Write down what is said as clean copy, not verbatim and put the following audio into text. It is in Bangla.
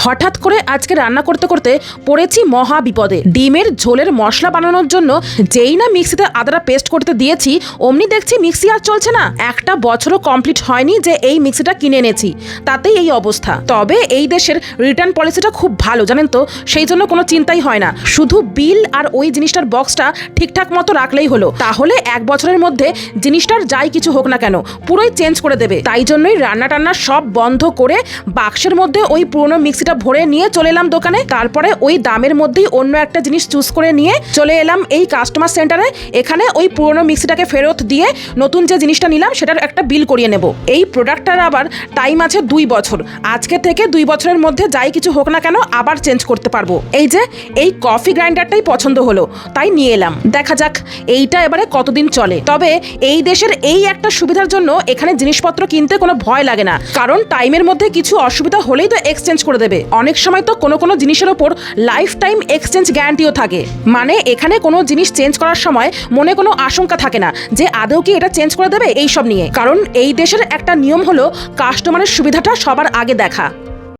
হঠাৎ করে আজকে রান্না করতে করতে পড়েছি মহা বিপদে। ডিমের ঝোলের মশলা বানানোর জন্য যেই না মিক্সিতে আদাটা পেস্ট করতে দিয়েছি অমনি দেখছি মিক্সি আর চলছে না। একটা বছরও কমপ্লিট হয়নি যে এই মিক্সিটা কিনে এনেছি, তাতেই এই অবস্থা। তবে এই দেশের রিটার্ন পলিসিটা খুব ভালো জানেন তো, সেই জন্য কোনো চিন্তাই হয় না। শুধু বিল আর ওই জিনিসটার বক্সটা ঠিকঠাক মতো রাখলেই হলো, তাহলে 1 বছরের মধ্যে জিনিসটার যাই কিছু হোক না কেন পুরোই চেঞ্জ করে দেবে। তাই জন্যই রান্না টান্না সব বন্ধ করে বাক্সের মধ্যে ওই পুরোনো মিক্সিটা ভরে নিয়ে চলে এলাম দোকানে। তারপরে ওই দামের মধ্যেই অন্য একটা জিনিস চুজ করে নিয়ে চলে এলাম এই কাস্টমার সেন্টারে। এখানে ওই পুরোনো মিক্সিটাকে ফেরত দিয়ে নতুন যে জিনিসটা নিলাম সেটার একটা বিল করিয়ে নেব। এই প্রোডাক্টটার আবার টাইম আছে 2 বছর। আজকে থেকে 2 বছরের মধ্যে যাই কিছু হোক না কেন আবার চেঞ্জ করতে পারবো। এই যে এই কফি গ্রাইন্ডারটাই পছন্দ হলো, তাই নিয়ে এলাম। দেখা যাক এইটা এবারে কতদিন চলে। তবে এই দেশের এই একটা সুবিধার জন্য এখানে জিনিসপত্র কিনতে কোনো ভয় লাগে না, কারণ টাইমের মধ্যে কিছু অসুবিধা হলেই তো এক্সচেঞ্জ করে দেবে। অনেক সময় তো কোনো জিনিসের ওপর লাইফ টাইম এক্সচেঞ্জ গ্যারান্টিও থাকে। মানে এখানে কোনো জিনিস চেঞ্জ করার সময় মনে কোনো আশঙ্কা থাকে না যে আদৌ কি এটা চেঞ্জ করে দেবে এইসব নিয়ে, কারণ এই দেশের একটা নিয়ম হলো কাস্টমারের সুবিধাটা সবার আগে দেখা।